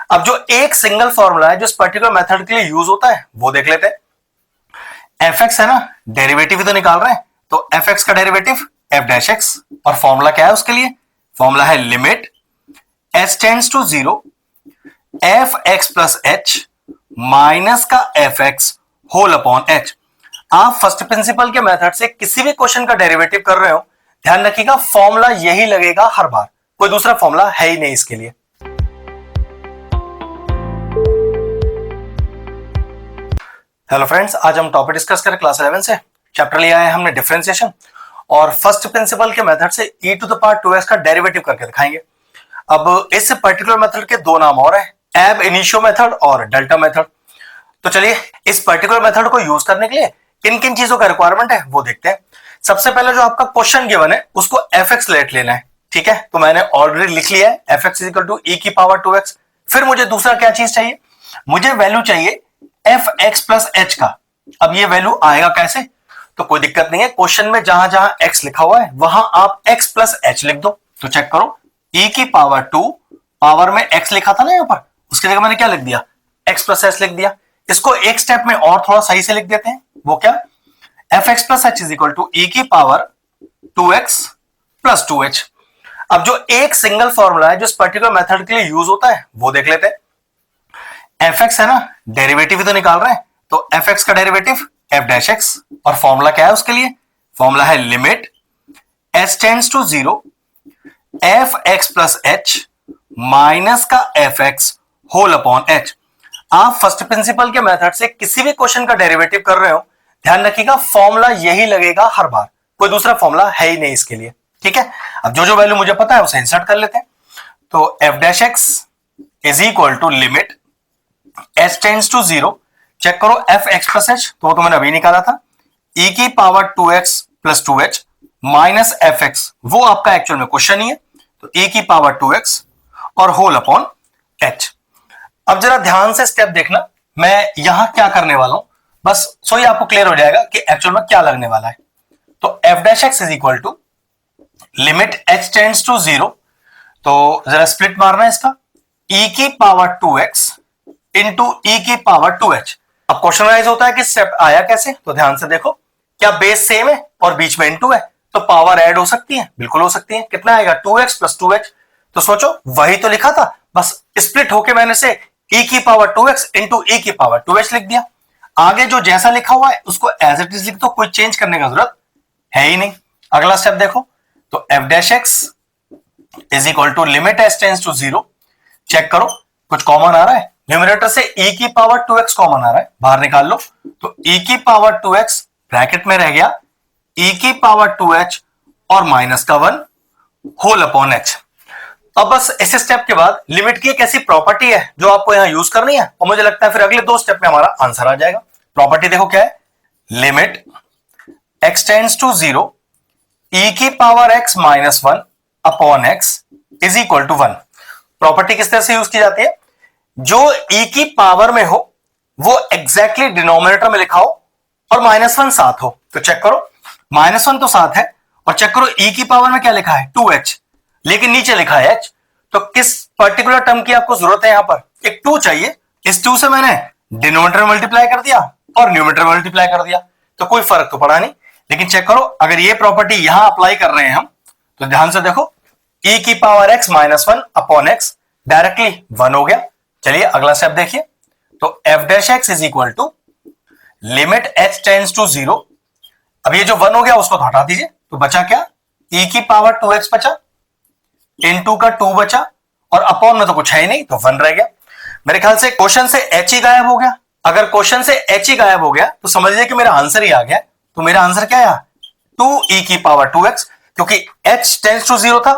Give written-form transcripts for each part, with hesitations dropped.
अब जो एक सिंगल फॉर्मूला है जो इस पर्टिकुलर मेथड के लिए यूज होता है वो देख लेते हैं। एफ एक्स है ना, डेरिवेटिव ही तो निकाल रहे हैं, तो एफ एक्स का डेरिवेटिव एफ डैश एक्स, और फॉर्मूला क्या है उसके लिए? फॉर्मूला है limit H tends to zero F x plus H minus का F X whole upon H. आप फर्स्ट प्रिंसिपल के मेथड से किसी भी क्वेश्चन का डेरिवेटिव कर रहे हो, ध्यान रखिएगा फॉर्मूला यही लगेगा हर बार, कोई दूसरा फॉर्मूला है ही नहीं इसके लिए। हेलो फ्रेंड्स, आज हम टॉपिक डिस्कस करें क्लास 11 से। चैप्टर लिया है हमने डिफरेंशिएशन, और फर्स्ट प्रिंसिपल के मेथड से e to the power 2x का डेरिवेटिव करके दिखाएंगे। अब इस पर्टिकुलर मेथड के दो नाम और हैं, एब इनिशियो मेथड और डेल्टा मेथड। तो चलिए इस पर्टिकुलर मेथड को यूज करने के लिए किन किन चीजों का रिक्वायरमेंट है वो देखते हैं। सबसे पहले जो आपका क्वेश्चन गिवन है उसको एफ एक्स लेट लेना है, ठीक है? तो मैंने ऑलरेडी लिख लिया है F x equal to E की पावर 2x। फिर मुझे दूसरा क्या चीज चाहिए? मुझे वैल्यू चाहिए एफ एक्स प्लस एच का। अब ये वैल्यू आएगा कैसे? तो कोई दिक्कत नहीं है, क्वेश्चन में जहां जहां x लिखा हुआ है वहां आप x प्लस एच लिख दो। तो चेक करो, e की पावर 2 पावर में x लिखा था ना यहाँ पर, उसकी जगह मैंने क्या लिख दिया? x प्लस एच लिख दिया। इसको एक स्टेप में और थोड़ा सही से लिख देते हैं, वो क्या? F x plus H is equal to E की पावर 2x प्लस 2h। अब जो एक सिंगल फॉर्मूला है जो इस पर्टिकुलर मेथड के लिए यूज होता है वो देख लेते हैं। एफ एक्स है ना, डेरिवेटिव ही तो निकाल रहे हैं, तो एफ एक्स का डेरिवेटिव एफ डैश एक्स, और फॉर्मूला क्या है उसके लिए? फॉर्मूला है limit H tends to zero F x plus H minus का F X whole upon H. आप फर्स्ट प्रिंसिपल के मेथड से किसी भी क्वेश्चन का डेरिवेटिव कर रहे हो, ध्यान रखिएगा फॉर्मूला यही लगेगा हर बार, कोई दूसरा फॉर्मूला है ही नहीं इसके लिए, ठीक है? अब जो जो वैल्यू मुझे पता है उसे इंसर्ट कर लेते हैं। तो f dash x is equal to limit H tends to zero, check करो एफ एक्स प्लस एच, तो वो तो मैंने अभी निकाला था, e की power 2x plus 2h minus f x, वो आपका एक्चुअल में क्वेश्चन ही है, तो e की पावर 2x और होल अपॉन h। अब जरा ध्यान से स्टेप देखना, मैं यहां क्या करने वाला हूं, बस सो ही आपको क्लियर हो जाएगा कि एक्चुअल में क्या लगने वाला है। तो f dash x is equal to limit h tends to zero, तो जरा स्प्लिट मारना है इसका, e की पावर 2x इंटू ई की पावर 2h। अब क्वेश्चन राइज होता है कि स्टेप आया कैसे, तो ध्यान से देखो, क्या बेस सेम है और बीच में इनटू है, तो पावर ऐड हो सकती है? बिल्कुल हो सकती है। कितना आएगा? 2x plus 2h। तो सोचो वही तो लिखा था, बस स्प्लिट होके मैंने से e की पावर 2x इंटू ई की पावर 2h लिख दिया। आगे जो जैसा लिखा हुआ है उसको एज इट इज लिख दो, कोई चेंज करने का जरूरत है ही नहीं। अगला स्टेप देखो, तो f dash x is equal to limit H tends to zero, check करो कुछ कॉमन आ रहा है, न्यूमरेटर से e की पावर 2x कॉमन आ रहा है, बाहर निकाल लो, तो e की पावर 2x ब्रैकेट में रह गया e की पावर 2h और माइनस का 1 होल अपॉन h। अब बस इस स्टेप के बाद लिमिट की एक ऐसी प्रॉपर्टी है जो आपको यहां यूज करनी है, और मुझे लगता है फिर अगले दो स्टेप में हमारा आंसर आ जाएगा। प्रॉपर्टी देखो क्या है, limit x tends to zero e की power x minus 1 upon x is equal to 1। Property किस तरह से यूज की जाती है? जो e की पावर में हो वो एग्जैक्टली डिनोमिनेटर में लिखा हो और -1 साथ हो। तो चेक करो, -1 तो साथ है, और चेक करो e की पावर में क्या लिखा है? 2h, लेकिन नीचे लिखा है h। तो किस पर्टिकुलर टर्म की आपको जरूरत है? यहां पर एक 2 चाहिए, इस 2 से मैंने डिनोमिनेटर मल्टीप्लाई कर दिया और न्यूमरेटर मल्टीप्लाई कर दिया, तो कोई फर्क तो पड़ा नहीं। लेकिन चेक करो, अगर ये प्रॉपर्टी यहां अप्लाई कर रहे हैं हम, तो ध्यान से देखो, e की power x -1 upon x directly 1 हो गया। चलिए अगला स्टेप देखिए, तो f dash x is equal to limit H tends to zero. अब ये जो 1 हो गया उसको तो हटा दीजिए, तो बचा क्या? e की पावर 2x बचा, इनटू का 2 बचा, और अपॉन में तो कुछ है ही नहीं, तो 1 रह गया। मेरे ख्याल से क्वेश्चन से h ही गायब हो गया। अगर क्वेश्चन से h ही गायब हो गया तो समझ लीजिए कि मेरा आंसर ही आ गया। तो मेरा आंसर क्या आया? 2e की पावर 2x, क्योंकि h टेंड्स टू जीरो था,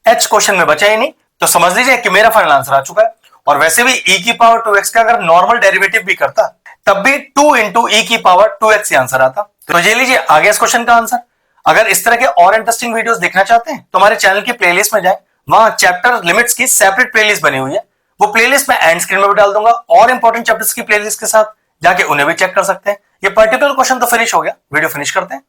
h क्वेश्चन में बचा ही नहीं, तो समझ लीजिए कि मेरा फाइनल आंसर आ चुका है। और वैसे भी e की पावर 2x का अगर नॉर्मल डेरिवेटिव भी करता तब भी 2 इंटू ई की पावर 2x ही आंसर आता। तो ये लीजिए आ गया इस क्वेश्चन का आंसर। अगर इस तरह के और इंटरेस्टिंग वीडियोस देखना चाहते हैं तो हमारे चैनल की प्लेलिस्ट में जाएं, वहां चैप्टर लिमिट्स की सेपरेट प्लेलिस्ट बनी हुई है, वो प्लेलिस्ट मैं एंड स्क्रीन में भी डाल दूंगा, और इंपॉर्टेंट चैप्टर्स की प्लेलिस्ट के साथ जाके उन्हें भी चेक कर सकते हैं। ये पर्टिकुलर क्वेश्चन तो फिनिश हो गया, वीडियो फिनिश करते हैं।